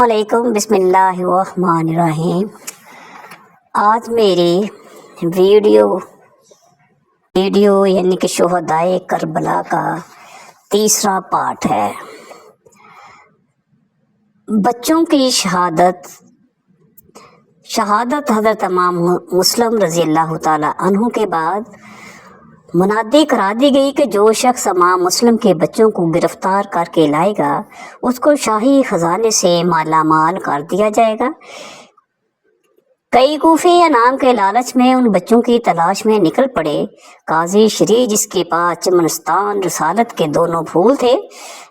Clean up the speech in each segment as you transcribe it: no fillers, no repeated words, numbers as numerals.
علیکم بسم اللہ الرحمن الرحیم۔ آج میری ویڈیو یعنی کہ شہدائے کربلا کا تیسرا پارٹ ہے۔ بچوں کی شہادت حضرت امام مسلم رضی اللہ تعالی عنہ کے بعد منادی کرا دی گئی کہ جو شخص امام مسلم کے بچوں کو گرفتار کر کے لائے گا اس کو شاہی خزانے سے مالا مال کر دیا جائے گا۔ کئی کوفے یا نام کے لالچ میں ان بچوں کی تلاش میں نکل پڑے۔ قاضی شریع جس کے پاس چمنستان رسالت کے دونوں پھول تھے،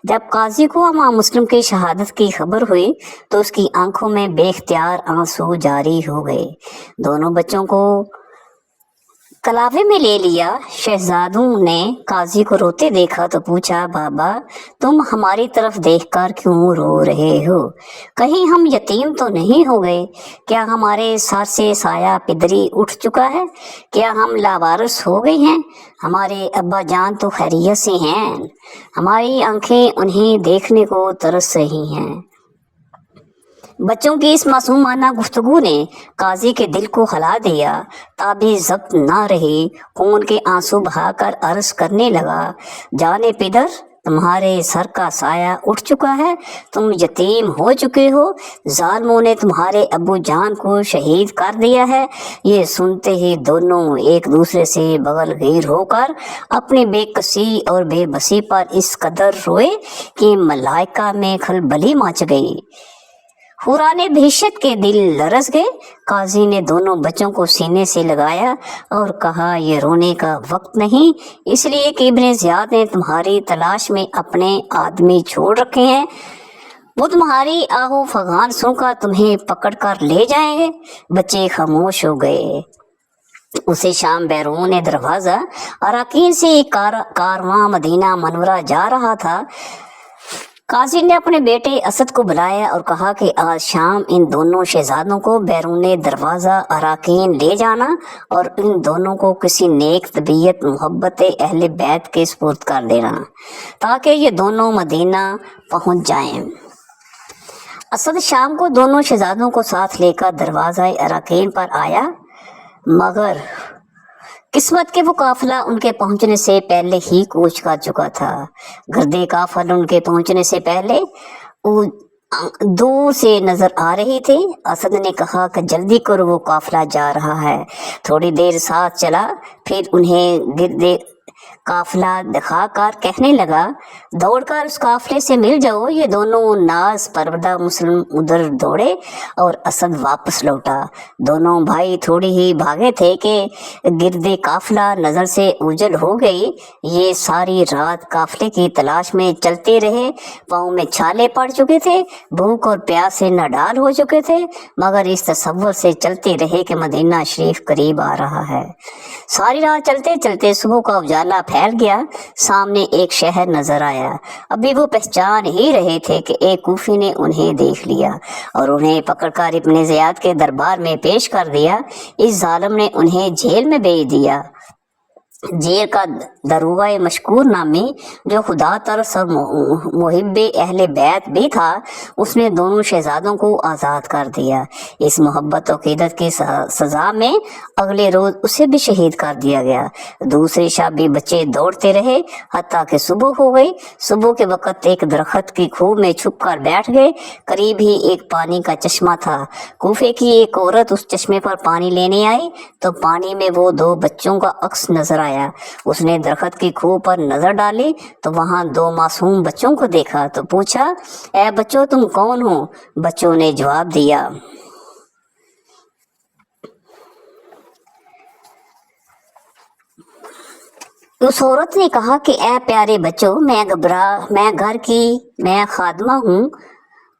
جب قاضی کو امام مسلم کی شہادت کی خبر ہوئی تو اس کی آنکھوں میں بے اختیار آنسو جاری ہو گئے۔ دونوں بچوں کو کلاوے میں لے لیا۔ شہزادوں نے قاضی کو روتے دیکھا تو پوچھا، بابا تم ہماری طرف دیکھ کر کیوں رو رہے ہو؟ کہیں ہم یتیم تو نہیں ہو گئے؟ کیا ہمارے سر سے سایہ پدری اٹھ چکا ہے؟ کیا ہم لاوارث ہو گئے ہیں؟ ہمارے ابا جان تو خیریت سے ہیں، ہماری آنکھیں انہیں دیکھنے کو ترس رہی ہیں۔ بچوں کی اس معصومانہ گفتگو نے قاضی کے دل کو ہلا دیا۔ تعبیر ضبط نہ رہی، خون کے آنسو بہا کر عرض کرنے لگا، جانے پدر تمہارے سر کا سایہ اٹھ چکا ہے، تم یتیم ہو چکے ہو، ظالموں نے تمہارے ابو جان کو شہید کر دیا ہے۔ یہ سنتے ہی دونوں ایک دوسرے سے بغل گیر ہو کر اپنی بے کسی اور بے بسی پر اس قدر روئے کہ ملائکہ میں کھلبلی مچ گئی۔ حوران بہشت کے دل لرز گئے۔ قاضی نے دونوں بچوں کو سینے سے لگایا اور کہا، یہ رونے کا وقت نہیں، اس لیے کہ ابن زیاد نے تمہاری تلاش میں اپنے آدمی چھوڑ رکھے ہیں، وہ تمہاری آہو فغان سن کر تمہیں پکڑ کر لے جائیں گے۔ بچے خاموش ہو گئے۔ اسے شام بیرون دروازہ اراکین سے کارواں مدینہ منورہ جا رہا تھا۔ قاضی نے اپنے بیٹے اسد کو بلایا اور کہا کہ آج شام ان دونوں شہزادوں کو بیرون دروازہ اراکین لے جانا اور ان دونوں کو کسی نیک طبیعت محبت اہل بیت کے سپرد کر دینا تاکہ یہ دونوں مدینہ پہنچ جائیں۔ اسد شام کو دونوں شہزادوں کو ساتھ لے کر دروازہ اراکین پر آیا، مگر قسمت کے وہ قافلہ ان کے پہنچنے سے پہلے ہی کوچ کر چکا تھا۔ گردے قافل ان کے پہنچنے سے پہلے دور سے نظر آ رہی تھی۔ اسد نے کہا کہ جلدی کرو، وہ قافلہ جا رہا ہے۔ تھوڑی دیر ساتھ چلا، پھر انہیں گردے قافلہ دکھا کر کہنے لگا، دوڑ کر اس قافلے سے مل جاؤ۔ یہ دونوں ناز پروردہ مسلم ادھر دوڑے اور اسد واپس لوٹا۔ دونوں بھائی تھوڑی ہی بھاگے تھے کہ گردے قافلہ نظر سے اوجھل ہو گئی۔ یہ ساری رات قافلے کی تلاش میں چلتے رہے، پاؤں میں چھالے پڑ چکے تھے، بھوک اور پیاس سے نڈال ہو چکے تھے، مگر اس تصور سے چلتے رہے کہ مدینہ شریف قریب آ رہا ہے۔ ساری رات چلتے چلتے صبح کا اجالا پھیل گیا، سامنے ایک شہر نظر آیا۔ ابھی وہ پہچان ہی رہے تھے کہ ایک کوفی نے انہیں دیکھ لیا اور انہیں پکڑ کر ابن زیاد کے دربار میں پیش کر دیا۔ اس ظالم نے انہیں جیل میں بھیج دیا۔ جیل کا دروغہ مشکور نامی جو خدا ترس اور محب اہل بیت بھی تھا، اس نے دونوں شہزادوں کو آزاد کر دیا۔ اس محبت و عقیدت کی سزا میں اگلے روز اسے بھی شہید کر دیا گیا۔ دوسری شب بھی بچے دوڑتے رہے حتیٰ کہ صبح ہو گئی۔ صبح کے وقت ایک درخت کی کھوہ میں چھپ کر بیٹھ گئے۔ قریب ہی ایک پانی کا چشمہ تھا۔ کوفے کی ایک عورت اس چشمے پر پانی لینے آئی تو پانی میں وہ دو بچوں کا عکس نظر آیا۔ اس نے درخت کی کھوہ پر نظر ڈالی تو وہاں دو معصوم بچوں کو دیکھا تو پوچھا، اے بچوں تم کون ہو؟ بچوں نے جواب دیا، اس عورت نے کہا کہ اے پیارے بچوں، میں خادمہ ہوں۔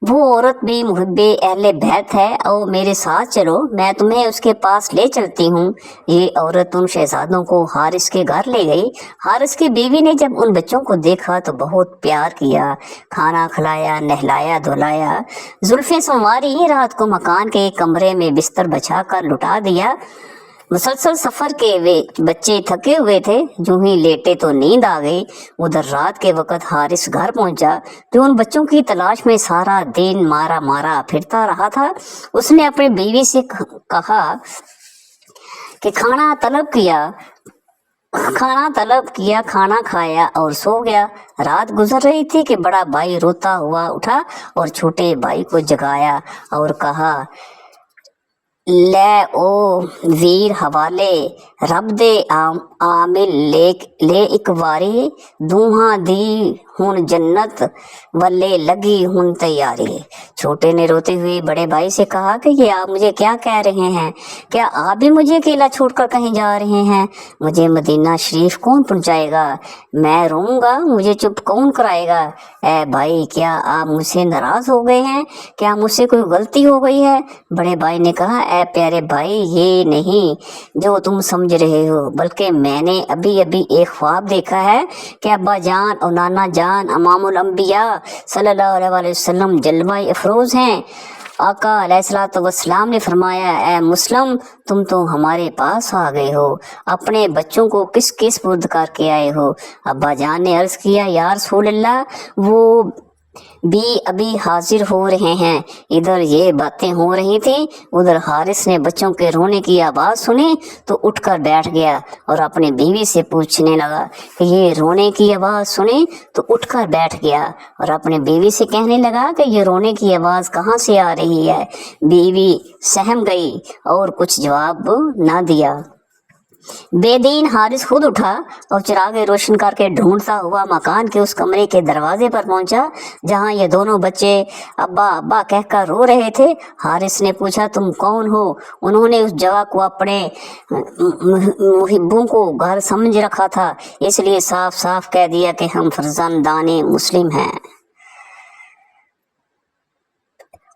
وہ عورت بھی محب اہل بیت ہے، اور میرے ساتھ چلو، میں تمہیں اس کے پاس لے چلتی ہوں۔ یہ عورت ان شہزادوں کو حارث کے گھر لے گئی۔ حارث کی بیوی نے جب ان بچوں کو دیکھا تو بہت پیار کیا، کھانا کھلایا، نہلایا دھلایا، زلفیں سنواری، رات کو مکان کے کمرے میں بستر بچھا کر لٹا دیا۔ मुसलसल सफर के वे बच्चे थके हुए थे। जो ही लेटे तो नींद आ गई। उधर रात के वक्त हारिस घर पहुंचा जो उन बच्चों की तलाश में सारा दिन मारा मारा फिरता रहा था। उसने अपनी बीवी से कहा कि खाना तलब किया, खाना खाया और सो गया। रात गुजर रही थी कि बड़ा भाई रोता हुआ उठा और छोटे भाई को जगाया और कहा, ले ओ वीर हवाले रब दे आमिल ले एक वारी दूहां दी हुन जन्नत वल्ले लगी हुन तैयारी। छोटे ने रोते हुए बड़े भाई से कहा कि ये आप मुझे क्या कह रहे हैं? क्या आप भी मुझे अकेला छोड़कर कहीं जा रहे हैं? मुझे मदीना शरीफ कौन पहुंचाएगा? मैं रोऊंगा, मुझे चुप कौन कराएगा? ए भाई, क्या आप मुझसे नाराज हो गए हैं? क्या मुझसे कोई गलती हो गई है? बड़े भाई ने कहा, ए प्यारे भाई, ये नहीं जो तुम समझ रहे हो, बल्कि मैंने अभी अभी एक ख्वाब देखा है कि अब्बा जान और नाना जान अमामुल अंबिया सल्लल्लाहु अलैहि वसल्लम जलवाए अफरोज हैं। आका अलैहिस्सलातु वस्सलाम ने फरमाया, ए मुस्लिम, तुम तो हमारे पास आ गए हो। अपने बच्चों को किस किस पुर्द करके आए हो? अब्बा जान ने अर्ज किया, या रसूल अल्लाह, वो भी अभी हाजिर हो रहे हैं। इधर ये बातें हो रही थी, उधर हारिस ने बच्चों के रोने की आवाज सुनी तो उठकर बैठ गया और अपनी बीवी से पूछने लगा कि ये रोने की आवाज सुनी तो उठकर बैठ गया और अपनी बीवी से कहने लगा कि ये रोने की आवाज कहाँ से आ रही है? बीवी सहम गई और कुछ जवाब ना दिया। बेदीन हारिस खुद उठा और चिरागे रोशन करके ढूंढता हुआ मकान के उस कमरे के दरवाजे पर पहुंचा जहां ये दोनों बच्चे अब्बा अब्बा कहकर रो रहे थे। हारिस ने पूछा, तुम कौन हो? उन्होंने उस जगह को अपने मुहिब्बों को घर समझ रखा था, इसलिए साफ साफ कह दिया कि हम फर्जंदाने मुस्लिम हैं।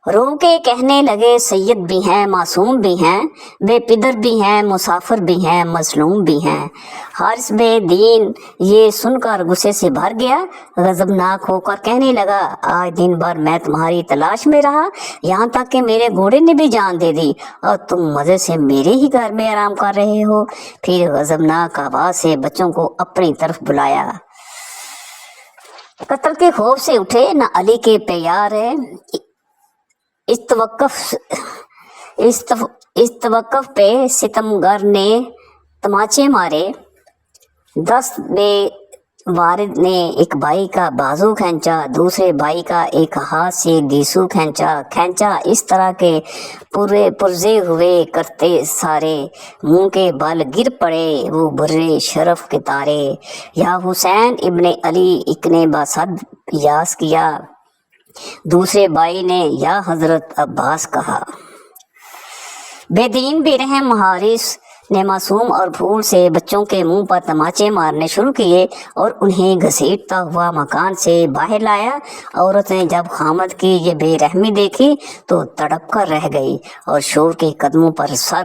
रो के कहने लगे, सैयद भी हैं, मासूम भी हैं, बेपिदर भी हैं, मुसाफिर भी हैं, मजलूम भी हैं। हारिस बेदीन ये सुनकर गुस्से से भर गया। गजबनाक होकर कहने लगा, आज दिन भर मैं तुम्हारी तलाश में रहा, यहाँ तक कि मेरे घोड़े ने भी जान दे दी और तुम मजे से मेरे ही घर में आराम कर रहे हो। फिर गजबनाक आवाज से बच्चों को अपनी तरफ बुलाया। कत्ल के खौफ से उठे न अली के प्यार है। इस तवक्कुफ पे सितमगर ने तमाचे मारे। 10 बेवारिद ने एक भाई का बाजू खींचा, दूसरे भाई का एक हाथ से गीसू खींचा। इस तरह के पूरे पुरजे हुए करते सारे मुंह के बल गिर पड़े वो बुर्रे शरफ के तारे। या हुसैन इब्ने अली इकने बासद यास किया। दूसरे भाई ने या हजरत अब्बास कहा। बेदीन बेरहम हारिस ने मासूम और फूल से बच्चों के मुंह पर तमाचे मारने शुरू किए और उन्हें घसीटता हुआ मकान से बाहर लाया। औरत ने जब खामद की ये बेरहमी देखी तो तड़प कर रह गई और शोहर के कदमों पर सर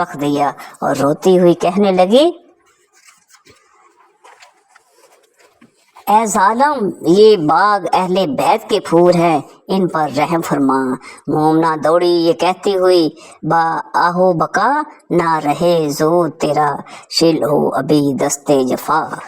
रख दिया और रोती हुई कहने लगी, ए जालिम, ये बाग अहले बैत के फूल हैं, इन पर रहम फरमा। मोमना दौड़ी ये कहती हुई, बा आहो बका ना रहे जो तेरा शिल हो अभी दस्ते जफा।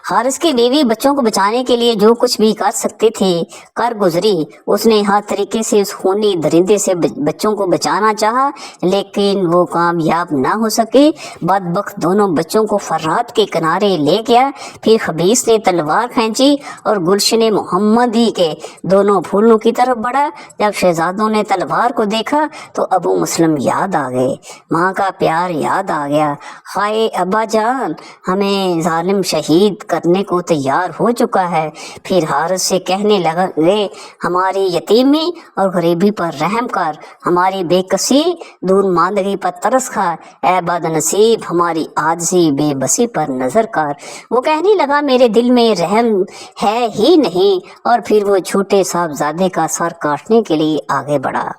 हारिस की बीवी बच्चों को बचाने के लिए जो कुछ भी कर सकती थी कर गुजरी। उसने हर तरीके से उस खूनी दरिंदे से बच्चों को बचाना चाहा, लेकिन वो कामयाब ना हो सके। बदबख्त दोनों बच्चों को फरात के किनारे ले गया। फिर खबीस ने तलवार खींची और गुलशन मोहम्मदी के दोनों फूलों की तरफ बढ़ा। जब शहजादों ने तलवार को देखा तो अबू मुस्लिम याद आ गए, माँ का प्यार याद आ गया। हाय अब्बा जान, हमें जालिम शहीद करने को तैयार हो चुका है। फिर हारिस से कहने लगे, हमारी यतीमी और गरीबी पर रहम कर, हमारी बेकसी दूरमांदगी पर तरस खा, ऐ बदनसीब हमारी आजिज़ी बेबसी पर नजर कर। वो कहने लगा, मेरे दिल में रहम है ही नहीं, और फिर वो छोटे साहबजादे का सर काटने के लिए आगे बढ़ा।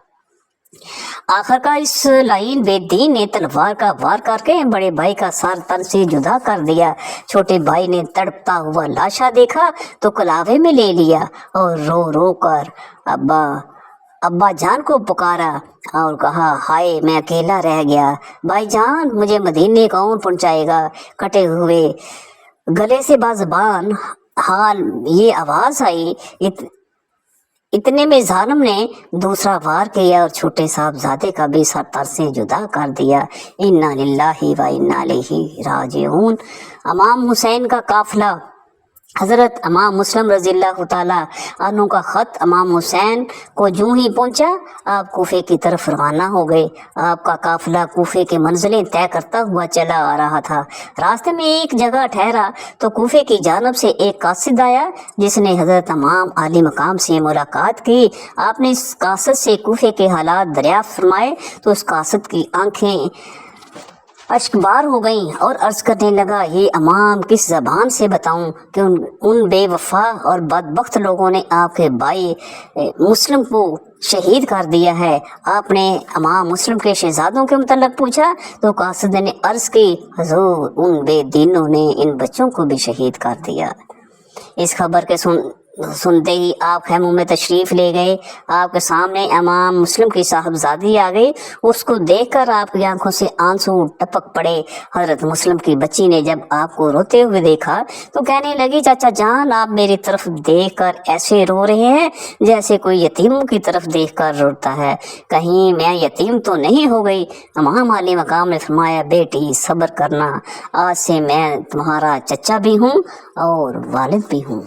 आखिरकार इस लाइन बेदीन ने तलवार का वार करके बड़े भाई का सर तन से जुदा कर दिया। छोटे भाई ने तड़पता हुआ लाशा देखा तो कलावे में ले लिया और रो रो कर अब्बा अब्बा जान को पुकारा और कहा, हाय मैं अकेला रह गया, भाई जान मुझे मदीने कौन पहुंचाएगा। कटे हुए गले से बाज़बान हाल ये आवाज़ आई। इतने में जालिम ने दूसरा वार किया और छोटे साहबजादे का भी सर से जुदा कर दिया। इन्ना लिल्लाहि व इन्ना इलैहि राजिऊन। इमाम हुसैन का काफिला हज़रत इमाम मुस्लिम रज़ियल्लाहु ताला अन्हु का ख़त इमाम हुसैन को जूं ही पहुंचा, आप कूफे की तरफ रवाना हो गए। आपका काफिला कूफे के मंजिलें तय करता हुआ चला आ रहा था। रास्ते में एक जगह ठहरा तो कूफे की जानब से एक कासिद आया, जिसने हज़रत इमाम आली मकाम से मुलाकात की। आपने इस कासिद से कूफे के हालात दरियाफ़्त फरमाए तो उस कासिद की आंखें अश्कबार हो गईं और अर्ज़ करने लगा, ये इमाम किस ज़बान से बताऊं कि उन बेवफा और बदबख्त लोगों ने आपके भाई मुस्लिम को शहीद कर दिया है। आपने इमाम मुस्लिम के शहजादों के मुतल्लिक़ पूछा तो कासिद ने अर्ज़ की, हुज़ूर उन बेदीनों ने इन बच्चों को भी शहीद कर दिया। इस खबर के सुनते ही आप खैमों में तशरीफ़ ले गए। आपके सामने इमाम मुस्लिम की साहबजादी आ गई। उसको देखकर आपकी आंखों से आंसू टपक पड़े। हज़रत मुस्लिम की बच्ची ने जब आपको रोते हुए देखा तो कहने लगी, चाचा जान आप मेरी तरफ देखकर ऐसे रो रहे हैं जैसे कोई यतीमों की तरफ देखकर रोता है, कहीं मैं यतीम तो नहीं हो गई। इमाम आली मकाम ने फरमाया, बेटी सब्र करना, आज से मैं तुम्हारा चचा भी हूँ और वालिद भी हूँ।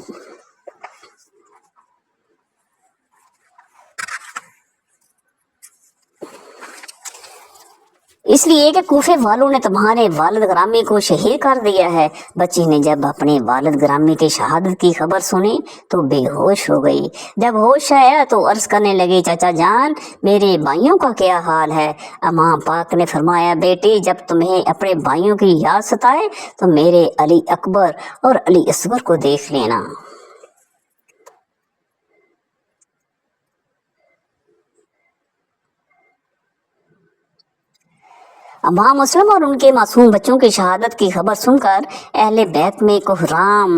इसलिए कि कूफे वालों ने तुम्हारे वालिद ग्रामी को शहीद कर दिया है। बच्ची ने जब अपने वालिद ग्रामी की शहादत की खबर सुनी तो बेहोश हो गई। जब होश आया तो अर्ज़ करने लगी, चाचा जान मेरे भाइयों का क्या हाल है। इमाम पाक ने फरमाया, बेटी जब तुम्हें अपने भाइयों की याद सताए तो मेरे अली अकबर और अली असगर को देख लेना। इमाम मुस्लिम और उनके मासूम बच्चों की शहादत की खबर सुनकर अहले बैत में कोहराम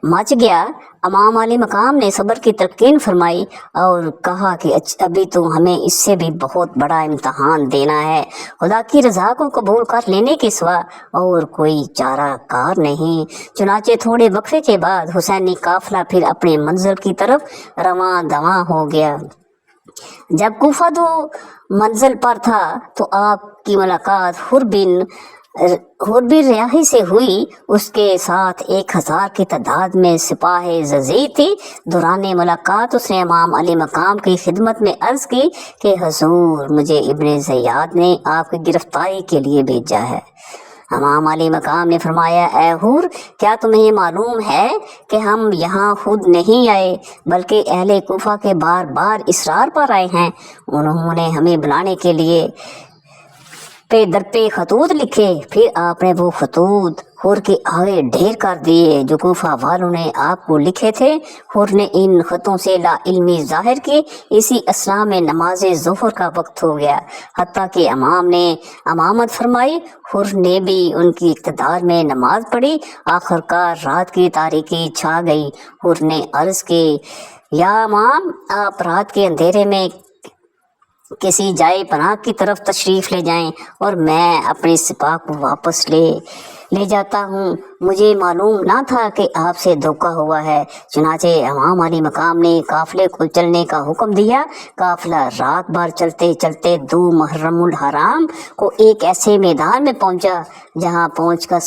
मच गया। इमाम आली मकाम ने सब्र की तलकीन फरमाई और कहा कि अभी तो हमें इससे भी बहुत बड़ा इम्तहान देना है। खुदा की रज़ा को कबूल कर लेने के सिवा और कोई चारा कार नहीं। चुनाचे थोड़े वक्फे के बाद हुसैनी काफिला फिर अपने मंजिल की तरफ रवां दवां हो गया। जब कूफा दो मंजिल पर था तो आपकी मुलाकात हुर बिन रियाही से हुई। उसके साथ 1000 की तादाद में सिपाही जजीर थी। दौरान मुलाकात उसने इमाम अली मकाम की खिदमत में अर्ज़ की कि हुज़ूर मुझे इब्ने ज़ियाद ने आपकी गिरफ्तारी के लिए भेजा है। इमाम अली मकाम ने फरमाया, ए हुर क्या तुम्हें मालूम है कि हम यहाँ खुद नहीं आए बल्कि अहले कूफा के बार बार इसरार पर आए हैं। उन्होंने हमें बुलाने के लिए पे दर पे खतूत लिखे, फिर आपने वो खतूत हुर के आगे ढेर कर दिए जो कूफा वालों ने आपको लिखे थे। हुर ने इन खतों से ला इल्मी जाहिर की। इसी असना में नमाज ज़ोहर का वक्त हो गया। हत्ता कि इमाम ने इमामत फरमाई, हुर ने भी उनकी इक़्तिदार में नमाज पढ़ी। आखिरकार रात की तारीकी छा गई। हुर ने अर्ज़ की, या इमाम आप रात के अंधेरे में किसी जाए पनाह की तरफ तशरीफ़ ले जाएं और मैं अपने सिपाह को वापस ले जाता हूँ। मुझे मालूम ना था कि आपसे धोखा हुआ है। चुनाचे इमाम अली मकाम ने काफ़िले को चलने का हुक्म दिया। काफ़िला रात भर चलते चलते 2 मुहर्रमुल हराम को एक ऐसे मैदान में पहुँचा जहाँ पहुँचकर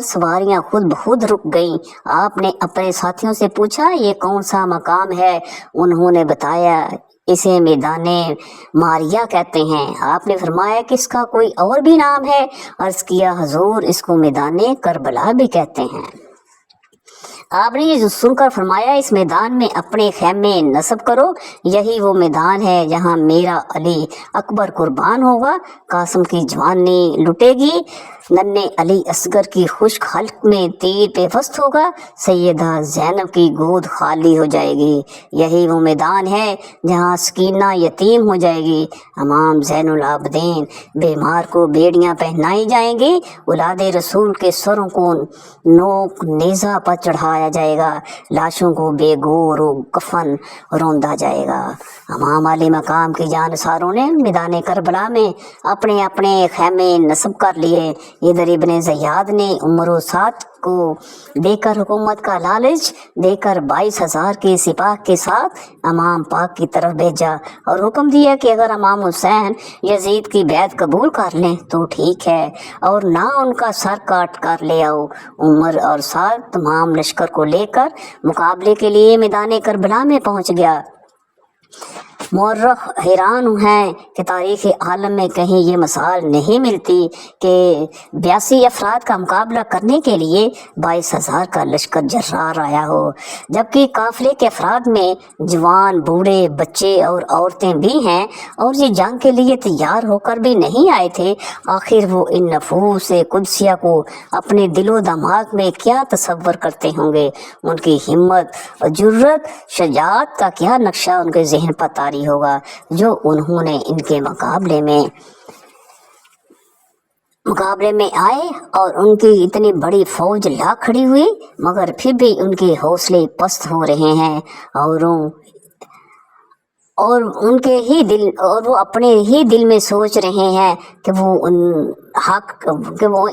सवारियाँ खुद ब खुद रुक गईं। आपने अपने साथियों से पूछा, ये कौन सा मकाम है? उन्होंने बताया, इसे मैदाने मारिया कहते हैं। आपने फरमाया कि इसका कोई और भी नाम है? अर्ज़ किया, हुज़ूर इसको मैदाने करबला भी कहते हैं। आपने ये सुनकर फरमाया, इस मैदान में अपने खैमे नस्ब करो, यही वो मैदान है जहाँ मेरा अली अकबर कुर्बान होगा। कासिम की जवानी लुटेगी, नन्हे अली असगर की खुश्क हल्क में तीर पेवस्त होगा, सैयदा ज़ैनब की गोद खाली हो जाएगी। यही वो मैदान है जहाँ सकीना यतीम हो जाएगी। इमाम ज़ैनुल आबदीन बीमार को बेड़ियाँ पहनाई जाएंगी। औलाद रसूल के सरों को नोक नेज़ा पर चढ़ाया लाया जाएगा, लाशों को बेगोर व कफन रौंदा जाएगा। इमाम अली मकाम की जानसारों ने मैदान करबला में अपने अपने खैमे नस्ब कर लिए। इधर इब्ने ज़ियाद ने उम्र सात को देकर हुकूमत का लालच देकर 22,000 के सिपाह के साथ इमाम पाक की तरफ भेजा और हुक्म दिया कि अगर इमाम हुसैन यजीद की बैत कबूल कर लें तो ठीक है, और ना उनका सर काट कर ले आओ। उमर और साद तमाम लश्कर को लेकर मुकाबले के लिए मैदान करबला में पहुंच गया। मौर्रख हैरान हैं कि तारीख़ आलम में कहीं ये मिसाल नहीं मिलती कि 82 अफराद का मुकाबला करने के लिए 22,000 का लश्कर जर्रार आया हो, जबकि काफिले के अफराद में जवान, बूढ़े, बच्चे और औरतें भी हैं और ये जंग के लिए तैयार होकर भी नहीं आए थे। आखिर वो इन नफूस कुदसिया को अपने दिलो दिमाग में क्या तसव्वुर करते होंगे? उनकी हिम्मत और जुर्रत, शजाअत का क्या नक्शा उनके जहन पर तारी होगा जो उन्होंने इनके मुकाबले में आए और उनकी इतनी बड़ी फौज ला खड़ी हुई, मगर फिर भी उनके हौसले पस्त हो रहे हैं और वो अपने ही दिल में सोच रहे हैं कि वो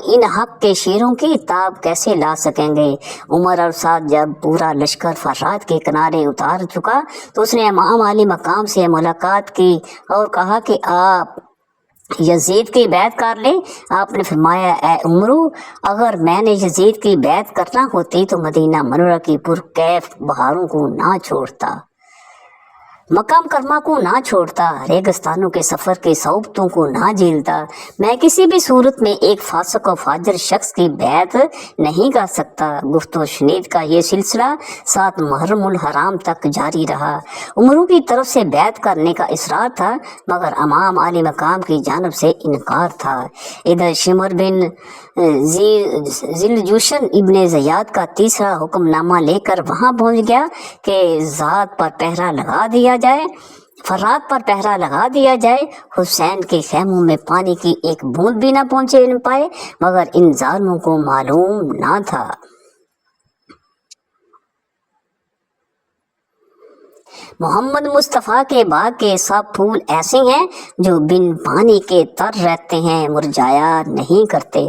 इन हक के शेरों की ताब कैसे ला सकेंगे। उमर और साथ जब पूरा लश्कर फरात के किनारे उतार चुका तो उसने इमाम अली मकाम से मुलाकात की और कहा कि आप यजीद की बैत कर लें। आपने फरमाया, ए उमरू, अगर मैंने यजीद की बैत करना होती तो मदीना मनोरा की पुरकैफ बहारों को ना छोड़ता, मक्का मुकर्रमा को ना छोड़ता, रेगिस्तानों के सफ़र के सौबतों को ना झेलता। मैं किसी भी सूरत में एक फासिक और फाजिर शख्स की बैत नहीं कर सकता। गुफ्तो शनीद का ये सिलसिला 7 मुहर्रमुल हराम तक जारी रहा। उमरू की तरफ से बैत करने का इसरार था, मगर इमाम अली मकाम की जानब से इनकार था। इधर शिमर बिन जिलजूशन इब्ने ज़ियाद का तीसरा हुक्मनामा लेकर वहां पहुंच गया कि ज़ात पर पहरा लगा दिया जाए, फरात पर पहरा लगा दिया जाए। हुसैन के खैमों में पानी की एक बूंद भी न पहुंचे न पाए, मगर इन जालिमों को मालूम ना था। मोहम्मद मुस्तफ़ा के बाग के सब फूल ऐसे हैं जो बिन पानी के तर रहते हैं, मुरझाया नहीं करते।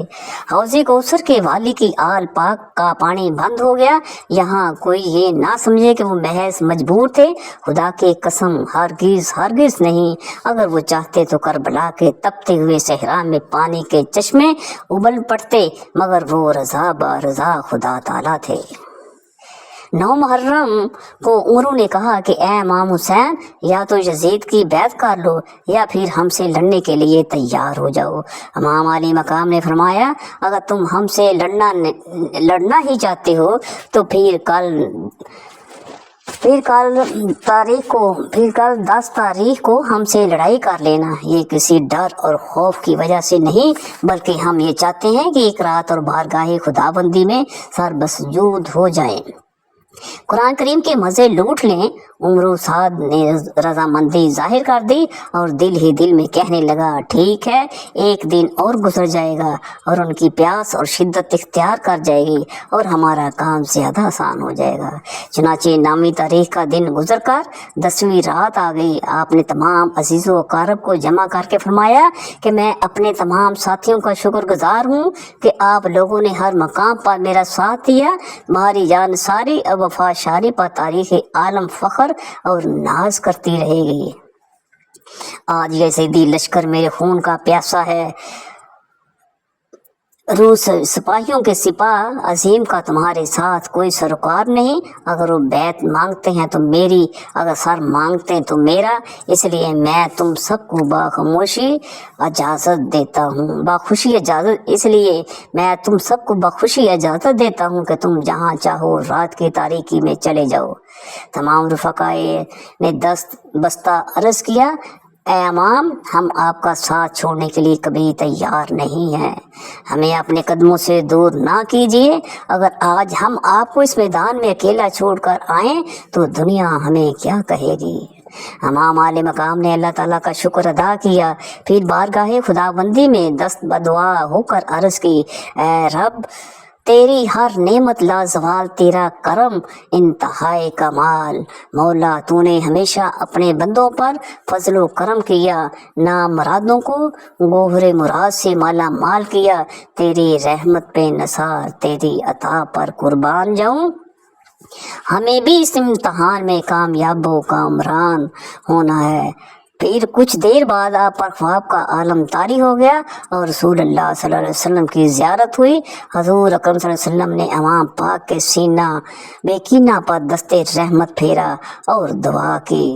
हौज़े कौसर के वाली की आल पाक का पानी बंद हो गया। यहाँ कोई ये ना समझे कि वो महज मजबूर थे। खुदा के कसम, हरगिज़ नहीं। अगर वो चाहते तो करबला के तपते हुए सहरा में पानी के चश्मे उबल पड़ते, मगर वो रज़ा बरज़ा खुदा ताला थे। 9 मुहर्रम को उमरू ने कहा कि ए इमाम हुसैन, या तो यजीद की बैत कर लो या फिर हमसे लड़ने के लिए तैयार हो जाओ। इमाम अली मकाम ने फरमाया, अगर तुम हमसे लड़ना ही चाहते हो तो फिर कल 10 तारीख को हमसे लड़ाई कर लेना। ये किसी डर और खौफ की वजह से नहीं, बल्कि हम ये चाहते हैं कि एक रात और बारगाहे खुदाबंदी में सरबसजूद हो जाएं, कुरान करीम के मज़े लूट लें। उमर साद ने रजामंदी जाहिर कर दी और दिल ही दिल में कहने लगा, ठीक है, एक दिन और गुजर जाएगा और उनकी प्यास और शिद्दत इख्तियार कर जाएगी और हमारा काम ज़्यादा आसान हो जाएगा। चुनाचे नामी तारीख का दिन गुजर कर 10वीं रात आ गई। आपने तमाम अजीज़ों अकारब को जमा करके फरमाया कि मैं अपने तमाम साथियों का शुक्रगुजार हूँ कि आप लोगों ने हर मकाम पर मेरा साथ दिया। हमारी जान सारी अब वफा शारी पर तारीख़ आलम फ़ख्र और नाज करती रहेगी। आज ये सैदी लश्कर मेरे खून का प्यासा है। रूस सिपाहियों के सिपाह अजीम का तुम्हारे साथ कोई सरोकार नहीं। अगर वो बैत मांगते हैं तो मेरी, अगर सर मांगते हैं तो मेरा। इसलिए मैं तुम सबको बाखुशी इजाज़त देता हूँ कि तुम जहाँ चाहो रात की तारीकी में चले जाओ। तमाम रफ़क़ाए ने बस्ता अर्ज़ किया, ए इमाम, हम आपका साथ छोड़ने के लिए कभी तैयार नहीं हैं। हमें अपने कदमों से दूर ना कीजिए। अगर आज हम आपको इस मैदान में अकेला छोड़कर आएं तो दुनिया हमें क्या कहेगी। इमाम आले मकाम ने अल्लाह ताला का शुक्र अदा किया, फिर बारगाहे खुदाबंदी में दस्त बदुआ होकर अर्ज़ की, ए रब, तेरी हर नेमत लाजवाल, तेरा करम इंतहाए कमाल। मौला तूने हमेशा अपने बंदों पर फजलो करम किया, ना मुरादों को गोहरे मुराद से माला माल किया। तेरी रहमत पे नसार, तेरी अता पर कुर्बान जाऊं। हमें भी इस इम्तहान में कामयाबो कामरान होना है। फिर कुछ देर बाद आप पर ख्वाब का आलम तारी हो गया और रसूल अल्लाह सल्लल्लाहु अलैहि वसल्लम की ज़ियारत हुई। हजूर अकरम सल्लल्लाहु अलैहि वसल्लम ने इमाम पाक के सीना बेकीना पर दस्ते रहमत फेरा और दुआ की,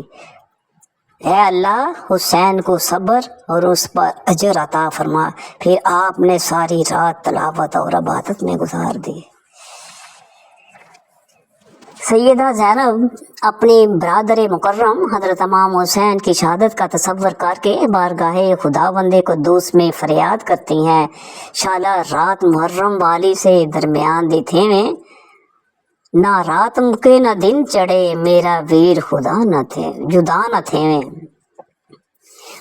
ऐ अल्लाह हुसैन को सब्र और उस पर अजर अता फरमा। फिर आपने सारी रात तलावत और इबादत में गुजार दी। सैयदा ज़ैनब अपनी बरादर मुकर्रम हज़रत इमाम हुसैन की शहादत का तसव्वुर करके बारगाहे खुदावंदे कुद्दूस में फरियाद करती हैं, शाला रात मुहर्रम वाली से दरमियान दी थे में, ना रात मुके न दिन चढ़े, मेरा वीर खुदा न थे जुदा न थे में।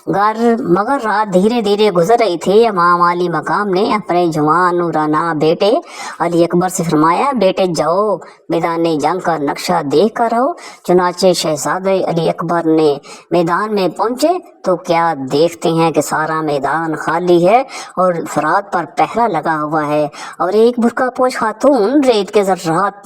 मगर रात धीरे धीरे गुजर रही थी। इमाम अली मकाम ने अपने जवान नूराना बेटे अली अकबर से फरमाया, बेटे जाओ मैदान जंग का नक्शा देख कर आओ। चुनाचे शहजादे अली अकबर ने मैदान में पहुंचे तो क्या देखते हैं कि सारा मैदान खाली है और फरात पर पहरा लगा हुआ है और एक बुर्का पोश खातून रेत के ज़र्रात